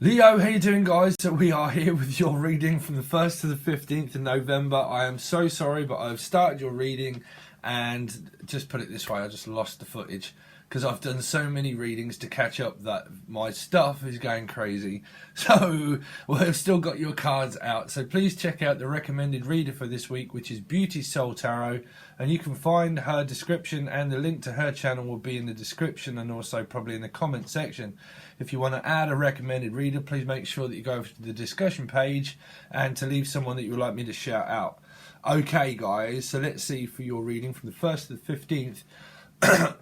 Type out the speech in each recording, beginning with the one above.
Leo, how you doing, guys? So we are here with your reading from the 1st to the 15th of November. I am so sorry, but I've started your reading and just put it this way, I just lost the footage because I've done so many readings to catch up that my stuff is going crazy. So we've still got your cards out. So please check out the recommended reader for this week, which is Beauty Soul Tarot. And you can find her description, and the link to her channel will be in the description and also probably in the comment section. If you want to add a recommended reader, please make sure that you go to the discussion page and to leave someone that you would like me to shout out. Okay, guys, so let's see for your reading from the 1st to the 15th.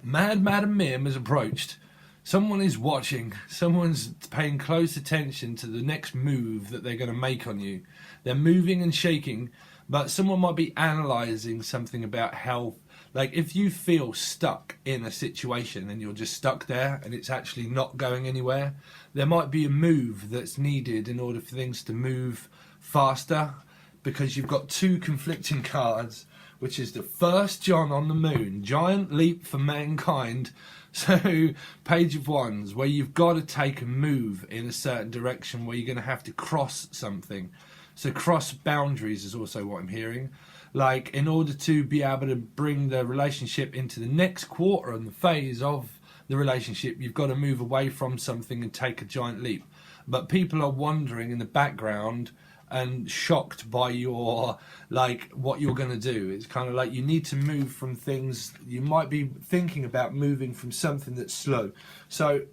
Mad Madam Mim has approached. Someone is watching. Someone's paying close attention to the next move that they're going to make on you. They're moving and shaking, but someone might be analysing something about health. Like if you feel stuck in a situation and you're just stuck there and it's actually not going anywhere, there might be a move that's needed in order for things to move faster, because you've got two conflicting cards, which is the first John on the moon, giant leap for mankind. So Page of Wands, where you've got to take a move in a certain direction where you're going to have to cross something. So cross boundaries is also what I'm hearing. Like in order to be able to bring the relationship into the next quarter and the phase of the relationship, you've got to move away from something and take a giant leap. But people are wondering in the background and shocked by your, like, what you're going to do. It's kind of like you need to move from things. You might be thinking about moving from something that's slow. So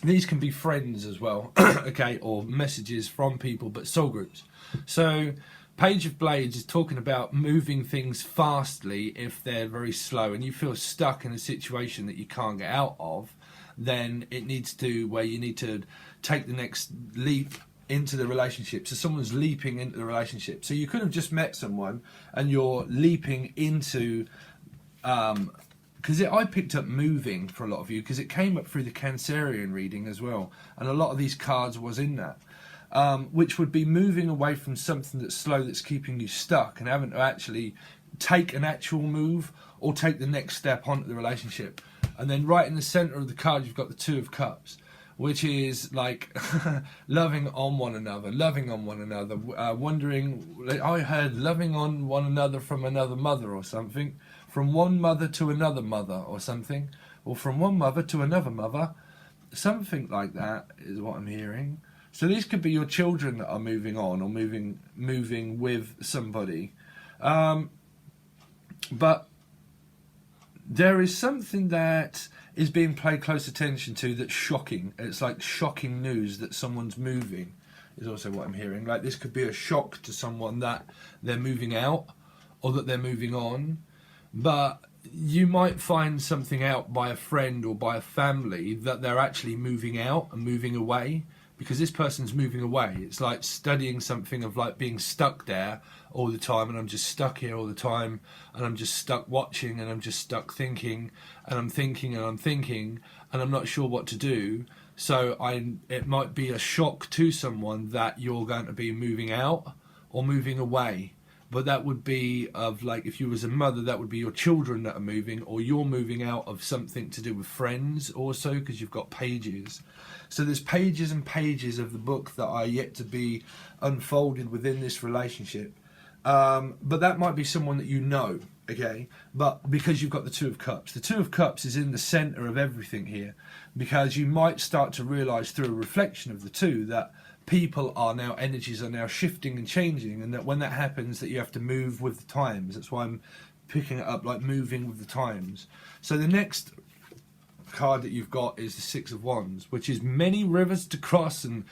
these can be friends as well, okay, or messages from people, but soul groups. So Page of Blades is talking about moving things fastly if they're very slow and you feel stuck in a situation that you can't get out of. Then it needs to, where you need to take the next leap into the relationship. So someone's leaping into the relationship. So you could have just met someone and you're leaping into, because I picked up moving for a lot of you because it came up through the Cancerian reading as well, and a lot of these cards was in that, which would be moving away from something that's slow, that's keeping you stuck and having to actually take an actual move or take the next step onto the relationship. And then right in the center of the card you've got the Two of Cups, which is like loving on one another, wondering, I heard loving on one another from another mother or something, from one mother to another mother or something, or from one mother to another mother, something like that is what I'm hearing. So these could be your children that are moving on or moving with somebody. But there is something that is being paid close attention to that's shocking. It's like shocking news that someone's moving is also what I'm hearing. Like this could be a shock to someone that they're moving out or that they're moving on. But you might find something out by a friend or by a family that they're actually moving out and moving away, because this person's moving away. It's like studying something of like being stuck there all the time, and I'm just stuck here all the time, and I'm just stuck watching, and I'm just stuck thinking, and I'm thinking, and I'm thinking, and I'm not sure what to do. So it might be a shock to someone that you're going to be moving out or moving away. But that would be of, like, if you was a mother, that would be your children that are moving, or you're moving out of something to do with friends also, because you've got pages. So there's pages and pages of the book that are yet to be unfolded within this relationship. But that might be someone that you know, okay? But because you've got the Two of Cups. The Two of Cups is in the center of everything here, because you might start to realize through a reflection of the two that people are now, energies are now shifting and changing, and that when that happens that you have to move with the times. That's why I'm picking it up like moving with the times. So the next card that you've got is the Six of Wands, which is many rivers to cross, and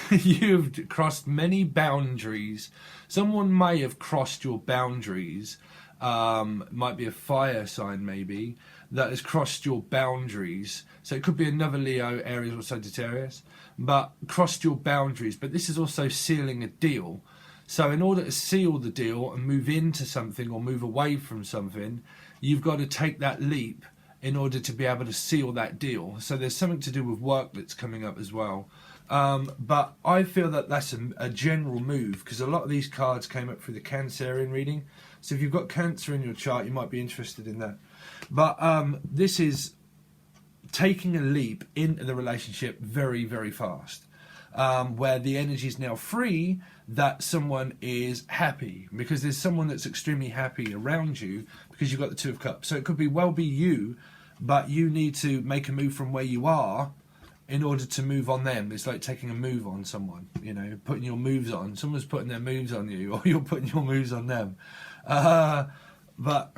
you've crossed many boundaries. Someone may have crossed your boundaries. Might be a fire sign maybe that has crossed your boundaries. So it could be another Leo, Aries or Sagittarius, but crossed your boundaries. But this is also sealing a deal. So in order to seal the deal and move into something or move away from something, you've got to take that leap in order to be able to seal that deal. So there's something to do with work that's coming up as well. But I feel that that's a general move, because a lot of these cards came up through the Cancerian reading. So if you've got Cancer in your chart, you might be interested in that. But this is taking a leap into the relationship very, very fast. where the energy is now free, that someone is happy, because there's someone that's extremely happy around you because you've got the Two of Cups. So it could well be you, but you need to make a move from where you are in order to move on them. It's like taking a move on someone, you know, putting your moves on. Someone's putting their moves on you, or you're putting your moves on them. But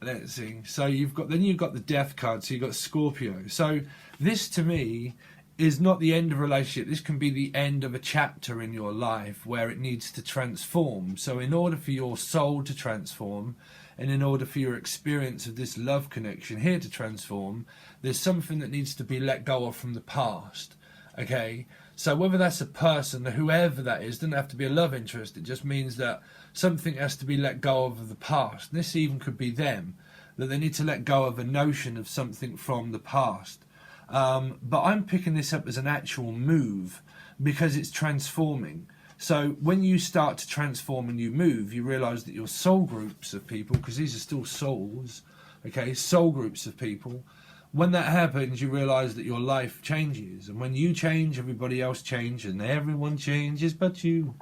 let's see. So you've got the Death card. So you've got Scorpio. So this to me is not the end of a relationship. This can be the end of a chapter in your life where it needs to transform. So in order for your soul to transform, and in order for your experience of this love connection here to transform, there's something that needs to be let go of from the past. Okay? So whether that's a person, whoever that is, doesn't have to be a love interest. It just means that something has to be let go of the past. And this even could be them, that they need to let go of a notion of something from the past. But I'm picking this up as an actual move because it's transforming. So when you start to transform and you move, you realise that your soul groups of people, because these are still souls, okay, soul groups of people, when that happens, you realise that your life changes. And when you change, everybody else changes, and everyone changes but you.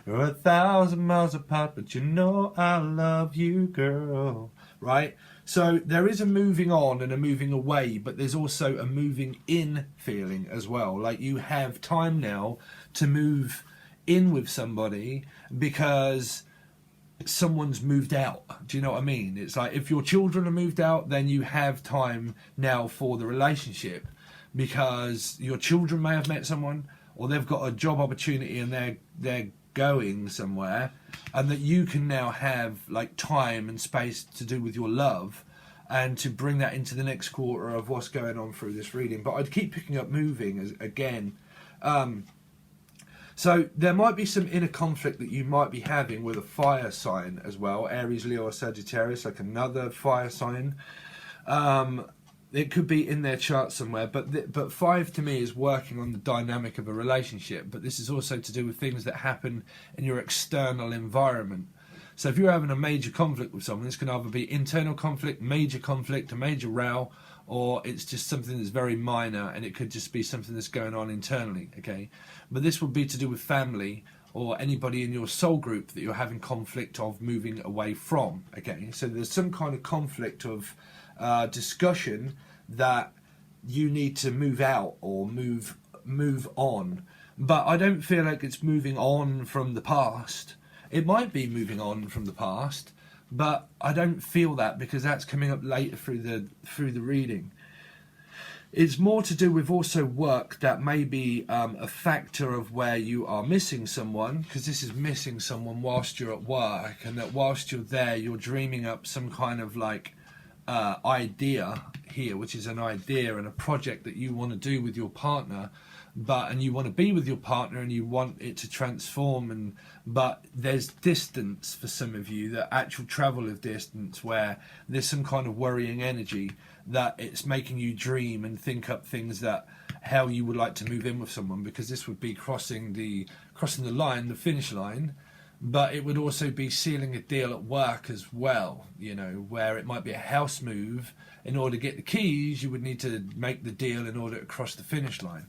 We're 1,000 miles apart, but you know I love you, girl. Right? So there is a moving on and a moving away, but there's also a moving in feeling as well. Like you have time now to move in with somebody because someone's moved out. Do you know what I mean? It's like if your children are moved out, then you have time now for the relationship because your children may have met someone, or they've got a job opportunity and they're going somewhere, and that you can now have like time and space to do with your love and to bring that into the next quarter of what's going on through this reading. But I'd keep picking up moving again. So there might be some inner conflict that you might be having with a fire sign as well, Aries, Leo or Sagittarius, like another fire sign. It could be in their chart somewhere, but 5 to me is working on the dynamic of a relationship. But this is also to do with things that happen in your external environment. So if you're having a major conflict with someone, this can either be internal conflict, a major row, or it's just something that's very minor, and it could just be something that's going on internally, okay? But this would be to do with family or anybody in your soul group that you're having conflict of moving away from, okay? So there's some kind of conflict of discussion that you need to move out or move on. But I don't feel like it's moving on from the past. It might be moving on from the past, but I don't feel that because that's coming up later through the reading. It's more to do with also work that may be a factor of where you are missing someone, because this is missing someone whilst you're at work, and that whilst you're there, you're dreaming up some kind of like idea here, which is an idea and a project that you want to do with your partner, and you want to be with your partner and you want it to transform, but there's distance for some of you, the actual travel of distance, where there's some kind of worrying energy that it's making you dream and think up things that how you would like to move in with someone, because this would be crossing the line, the finish line. But it would also be sealing a deal at work as well, you know, where it might be a house move. In order to get the keys, you would need to make the deal in order to cross the finish line.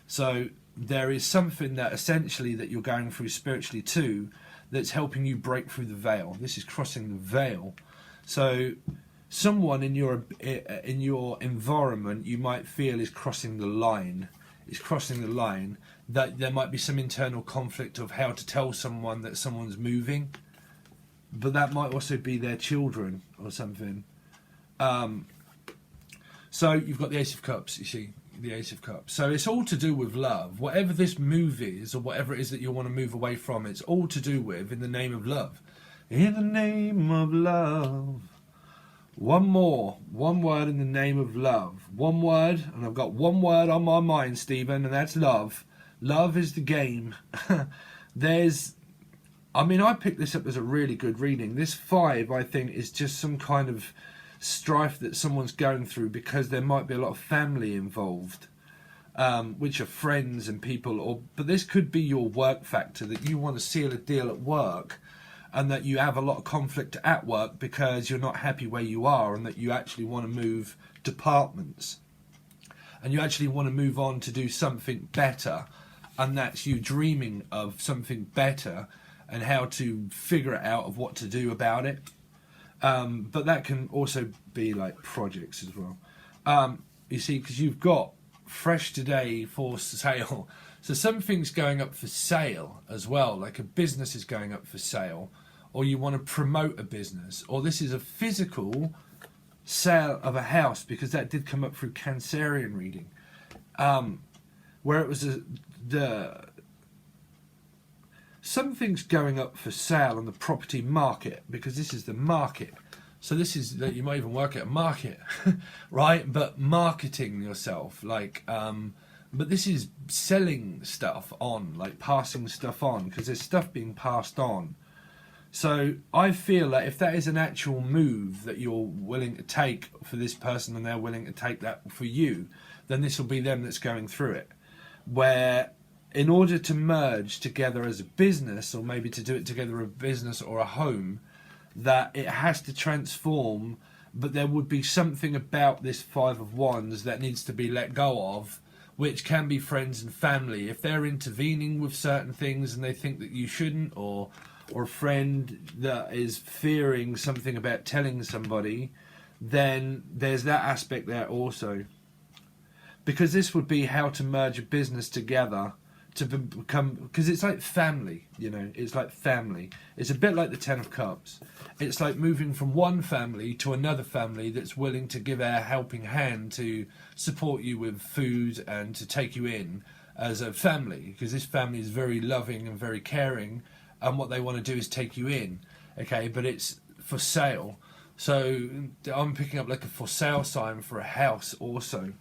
So there is something that essentially that you're going through spiritually too, that's helping you break through the veil. This is crossing the veil. So someone in your environment you might feel is crossing the line. That there might be some internal conflict of how to tell someone that someone's moving, but that might also be their children or something. So you've got the Ace of Cups, you see, the Ace of Cups. So it's all to do with love. Whatever this move is, or whatever it is that you want to move away from, it's all to do with in the name of love. In the name of love. One word in the name of love. One word, and I've got one word on my mind, Stephen, and that's love. Love is the game. I picked this up as a really good reading. This 5, I think, is just some kind of strife that someone's going through because there might be a lot of family involved, which are friends and people. But this could be your work factor, that you want to seal a deal at work, and that you have a lot of conflict at work because you're not happy where you are, and that you actually want to move departments and you actually want to move on to do something better. and that's you dreaming of something better and how to figure it out of what to do about it. But that can also be like projects as well. You see, because you've got fresh today for sale. So something's going up for sale as well, like a business is going up for sale, or you want to promote a business, or this is a physical sale of a house, because that did come up through Cancerian reading, where it was something's going up for sale on the property market, because this is the market. So this is that you might even work at a market, right? But marketing yourself, like, but this is selling stuff on, like passing stuff on, because there's stuff being passed on. So I feel that if that is an actual move that you're willing to take for this person and they're willing to take that for you, then this will be them that's going through it. Where in order to merge together as a business, or maybe to do it together a business or a home, that it has to transform, but there would be something about this Five of Wands that needs to be let go of, which can be friends and family. If they're intervening with certain things and they think that you shouldn't, or a friend that is fearing something about telling somebody, then there's that aspect there also. Because this would be how to merge a business together to become, because it's like family, you know, it's like family. It's a bit like the Ten of Cups. It's like moving from one family to another family that's willing to give a helping hand to support you with food and to take you in as a family, because this family is very loving and very caring, and what they want to do is take you in, okay, but it's for sale. So I'm picking up like a for sale sign for a house also.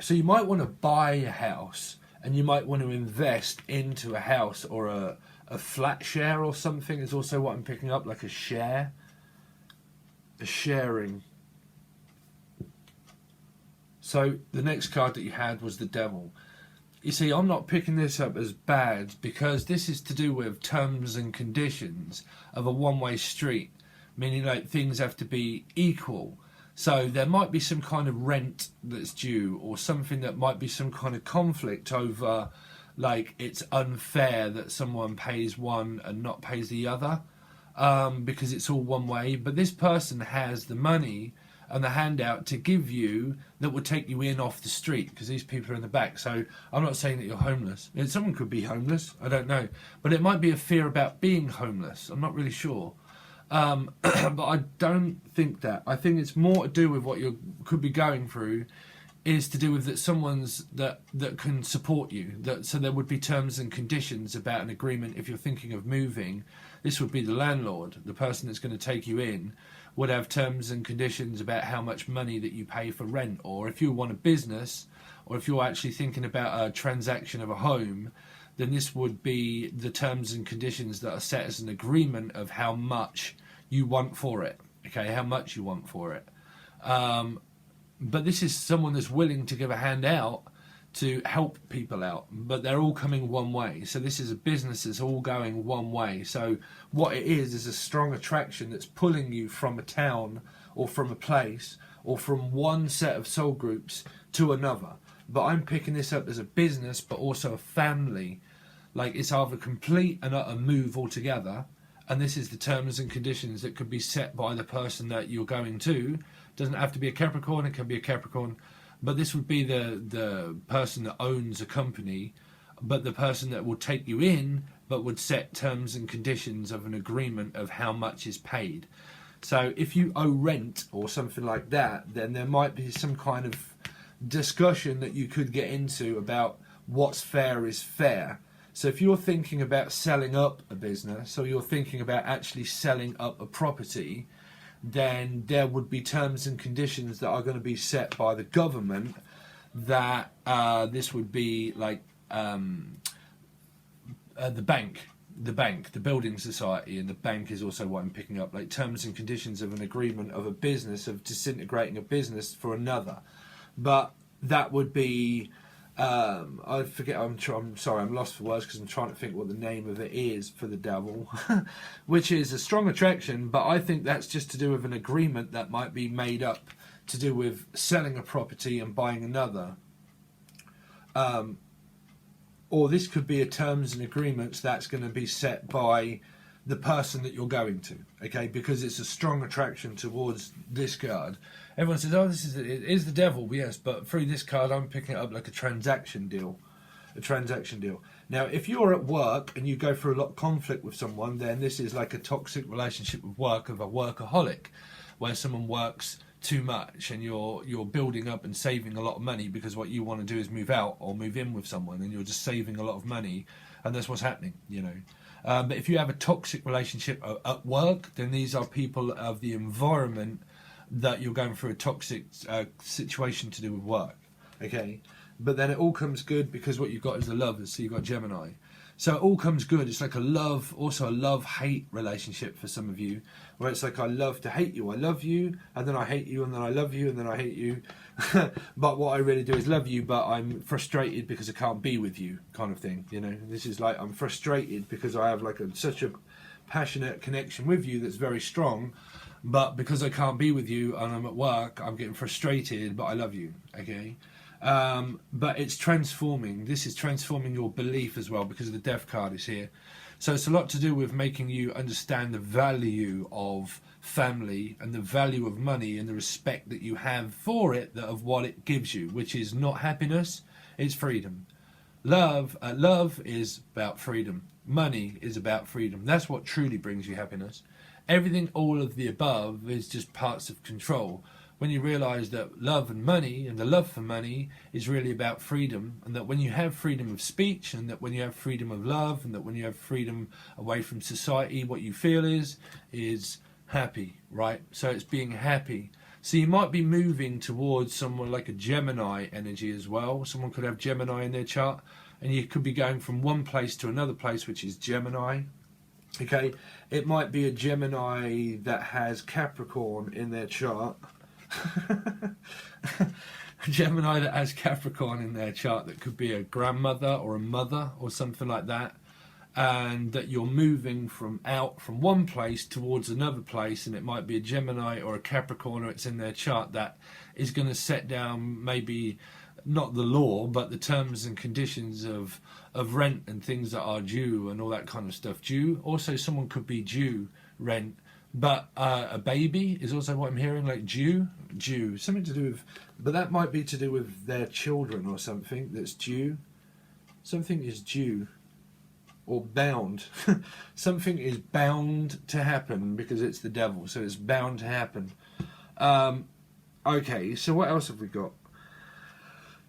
So you might want to buy a house, and you might want to invest into a house, or a flat share or something is also what I'm picking up, like a share, a sharing. So the next card that you had was the Devil. You see, I'm not picking this up as bad, because this is to do with terms and conditions of a one-way street, meaning like things have to be equal. So there might be some kind of rent that's due, or something that might be some kind of conflict over, like it's unfair that someone pays one and not pays the other, because it's all one way. But this person has the money and the handout to give you that would take you in off the street, because these people are in the back. So I'm not saying that you're homeless. Someone could be homeless, I don't know. But it might be a fear about being homeless. I'm not really sure. But I don't think that. I think it's more to do with what you could be going through, is to do with that someone's that can support you. So there would be terms and conditions about an agreement. If you're thinking of moving, this would be the landlord, the person that's going to take you in, would have terms and conditions about how much money that you pay for rent. Or if you want a business, or if you're actually thinking about a transaction of a home, then this would be the terms and conditions that are set as an agreement of how much you want for it. Okay, how much you want for it. But this is someone that's willing to give a hand out to help people out, but they're all coming one way. So this is a business that's all going one way. So what it is a strong attraction that's pulling you from a town, or from a place, or from one set of soul groups to another. But I'm picking this up as a business, but also a family. Like it's either complete and utter move altogether, and this is the terms and conditions that could be set by the person that you're going to. Doesn't have to be a Capricorn, it can be a Capricorn, but this would be the person that owns a company, but the person that will take you in, but would set terms and conditions of an agreement of how much is paid. So if you owe rent or something like that, then there might be some kind of discussion that you could get into about what's fair is fair. So if you're thinking about selling up a business, or you're thinking about actually selling up a property, then there would be terms and conditions that are going to be set by the government, that this would be like the bank, the building society, and the bank is also what I'm picking up, like terms and conditions of an agreement of a business, of disintegrating a business for another. But that would be, I forget, I'm sorry, I'm lost for words, because I'm trying to think what the name of it is for the Devil, which is a strong attraction, but I think that's just to do with an agreement that might be made up to do with selling a property and buying another. or this could be a terms and agreements that's going to be set by the person that you're going to, okay, because it's a strong attraction towards this card. Everyone says, oh, it is the devil, yes, but through this card I'm picking it up like a transaction deal. Now, if you're at work and you go through a lot of conflict with someone, then this is like a toxic relationship with work, of a workaholic, where someone works too much and you're building up and saving a lot of money because what you want to do is move out or move in with someone, and you're just saving a lot of money, and that's what's happening, you know. But if you have a toxic relationship at work, then these are people of the environment that you're going through a toxic situation to do with work, okay? But then it all comes good because what you've got is the lovers, so you've got Gemini. So it all comes good. It's like a love-hate relationship for some of you, where it's like, I love to hate you. I love you, and then I hate you, and then I love you, and then I hate you. But what I really do is love you, but I'm frustrated because I can't be with you, kind of thing. You know, this is like, I'm frustrated because I have like such a passionate connection with you that's very strong, but because I can't be with you and I'm at work, I'm getting frustrated, but I love you, okay? But it's transforming. This is transforming your belief as well, because the Death card is here. So it's a lot to do with making you understand the value of family and the value of money and the respect that you have for it, of what it gives you, which is not happiness, it's freedom. Love is about freedom. Money is about freedom. That's what truly brings you happiness. Everything, all of the above, is just parts of control. When you realise that love and money, and the love for money, is really about freedom, and that when you have freedom of speech, and that when you have freedom of love, and that when you have freedom away from society, what you feel is happy, right? So it's being happy. So you might be moving towards someone like a Gemini energy as well. Someone could have Gemini in their chart, and you could be going from one place to another place, which is Gemini. Okay, it might be a Gemini that has Capricorn in their chart. Gemini that has Capricorn in their chart, that could be a grandmother or a mother or something like that, and that you're moving from one place towards another place, and it might be a Gemini or a Capricorn, or it's in their chart, that is going to set down maybe not the law but the terms and conditions of rent and things that are due and all that kind of stuff. Due, also someone could be due rent. But a baby is also what I'm hearing, like due, something to do with, but that might be to do with their children or something that's due. Something is due or bound. Something is bound to happen because it's the devil, so it's bound to happen. Okay, so what else have we got?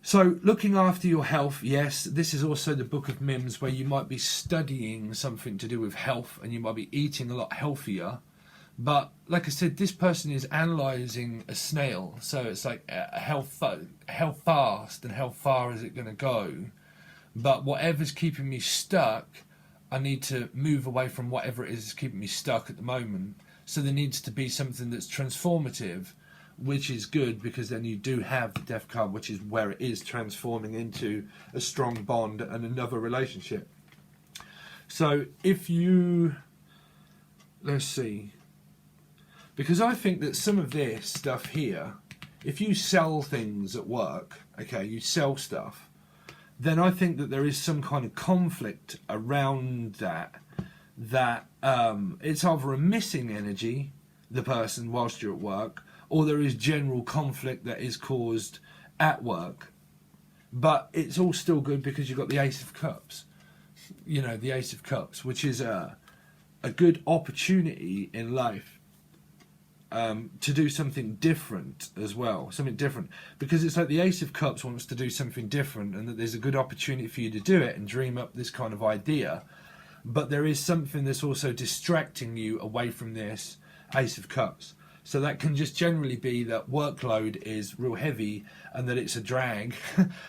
So looking after your health, yes, this is also the Book of Mims, where you might be studying something to do with health, and you might be eating a lot healthier. But like I said, this person is analysing a snail, so it's like how fast and how far is it going to go. But whatever's keeping me stuck, I need to move away from whatever it is keeping me stuck at the moment. So there needs to be something that's transformative, which is good, because then you do have the Death card, which is where it is transforming into a strong bond and another relationship. So if you, let's see, because I think that some of this stuff here, if you sell things at work, okay, you sell stuff, then I think that there is some kind of conflict around that it's either a missing energy, the person, whilst you're at work, or there is general conflict that is caused at work. But it's all still good because you've got the Ace of Cups. You know, the Ace of Cups, which is a good opportunity in life to do something different as well. Something different. Because it's like the Ace of Cups wants to do something different, and that there's a good opportunity for you to do it and dream up this kind of idea. But there is something that's also distracting you away from this Ace of Cups. So that can just generally be that workload is real heavy and that it's a drag,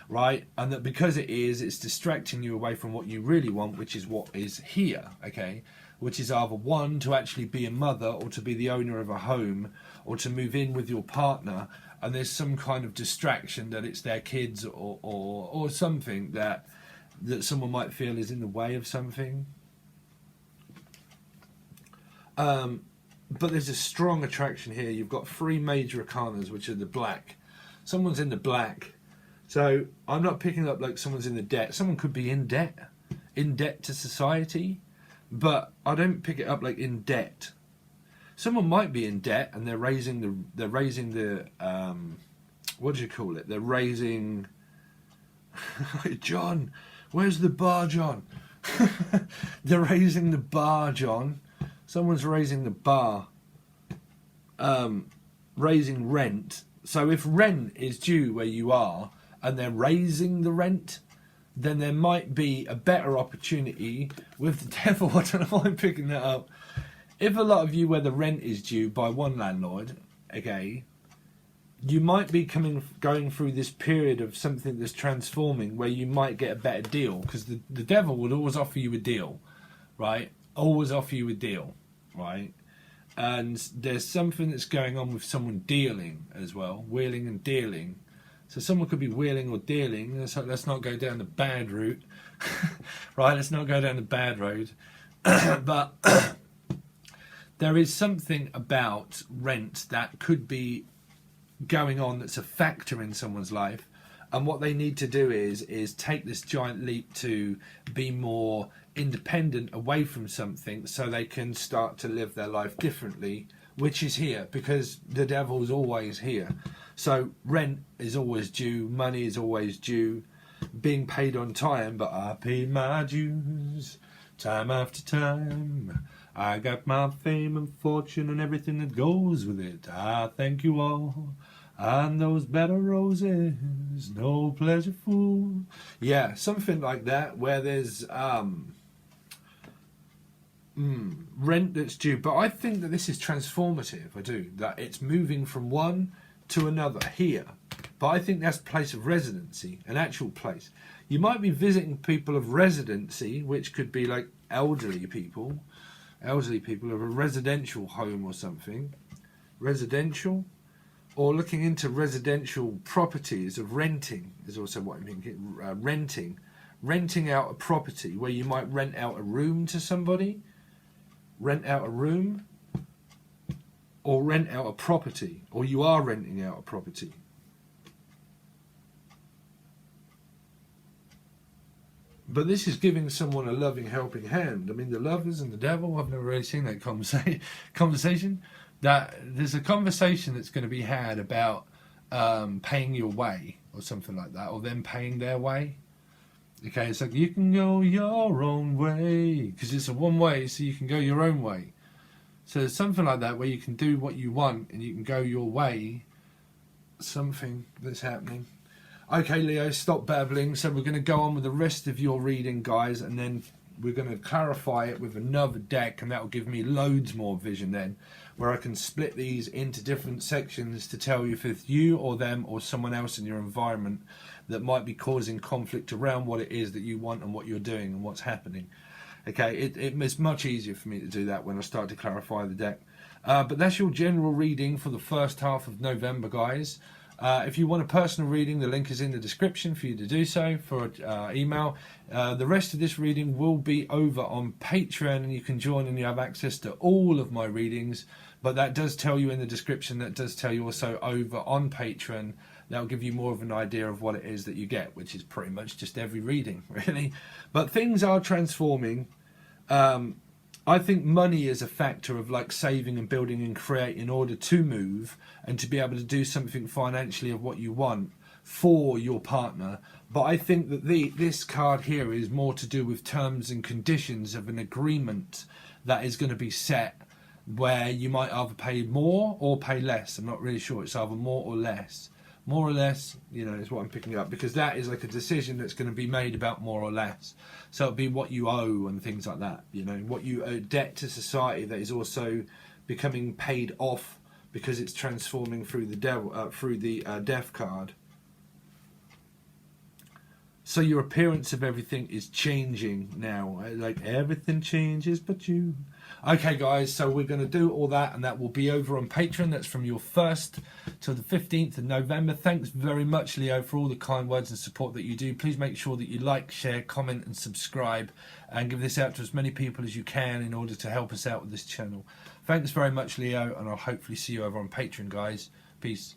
right? And that because it is, it's distracting you away from what you really want, which is what is here, okay? Which is either one, to actually be a mother, or to be the owner of a home, or to move in with your partner. And there's some kind of distraction, that it's their kids or something that someone might feel is in the way of something. But there's a strong attraction here. You've got three major arcanas, which are the black. Someone's in the black. So I'm not picking up like someone's in the debt. Someone could be in debt to society, but I don't pick it up like in debt. Someone might be in debt and they're raising the what do you call it? They're raising John, where's the bar, John? They're raising the bar, John. Someone's raising the bar. Raising rent. So if rent is due where you are and they're raising the rent, then there might be a better opportunity with the devil. I don't know why I'm picking that up. If a lot of you where the rent is due by one landlord, okay, you might be going through this period of something that's transforming where you might get a better deal, because the devil would always offer you a deal, right? Always offer you a deal, right? And there's something that's going on with someone dealing as well, wheeling and dealing. So someone could be wheeling or dealing. Let's not go down the bad route, right? Let's not go down the bad road. But there is something about rent that could be going on that's a factor in someone's life, and what they need to do is take this giant leap to be more independent away from something, so they can start to live their life differently, which is here, because the devil's always here. So rent is always due, money is always due, being paid on time. But I paid my dues time after time. I got my fame and fortune and everything that goes with it. I thank you all. And those better roses, no pleasure fool. Yeah, something like that, where there's rent that's due. But I think that this is transformative. I do. That it's moving from one to another here. But I think that's a place of residency, an actual place. You might be visiting people of residency, which could be like elderly people of a residential home or something. Residential. Or looking into residential properties of renting is also what I'm thinking. Renting out a property where you might rent out a room to somebody, rent out a room, or rent out a property, or you are renting out a property. But this is giving someone a loving, helping hand. I mean, the lovers and the devil, I've never really seen that conversation. That there's a conversation that's going to be had about paying your way or something like that, or them paying their way. Okay, it's like you can go your own way, because it's a one way, so you can go your own way. So there's something like that where you can do what you want and you can go your way. Something that's happening. Okay, Leo, stop babbling. So we're going to go on with the rest of your reading, guys, and then we're going to clarify it with another deck, and that will give me loads more vision then, where I can split these into different sections to tell you if it's you or them or someone else in your environment that might be causing conflict around what it is that you want and what you're doing and what's happening. Okay, it's much easier for me to do that when I start to clarify the deck. But that's your general reading for the first half of November, guys. If you want a personal reading, the link is in the description for you to do so for email. The rest of this reading will be over on Patreon, and you can join and you have access to all of my readings. But that does tell you in the description, that does tell you also over on Patreon. That'll give you more of an idea of what it is that you get, which is pretty much just every reading, really. But things are transforming. I think money is a factor of like saving and building and create in order to move and to be able to do something financially of what you want for your partner. But I think that this card here is more to do with terms and conditions of an agreement that is going to be set, where you might either pay more or pay less. I'm not really sure. It's either more or less. More or less, you know, is what I'm picking up, because that is like a decision that's going to be made about more or less. So it'll be what you owe and things like that, you know, what you owe debt to society that is also becoming paid off because it's transforming through the death card. So your appearance of everything is changing now. Like everything changes but you. Okay, guys, so we're going to do all that, and that will be over on Patreon. That's from your 1st till the 15th of November. Thanks very much, Leo, for all the kind words and support that you do. Please make sure that you like, share, comment, and subscribe, and give this out to as many people as you can in order to help us out with this channel. Thanks very much, Leo, and I'll hopefully see you over on Patreon, guys. Peace.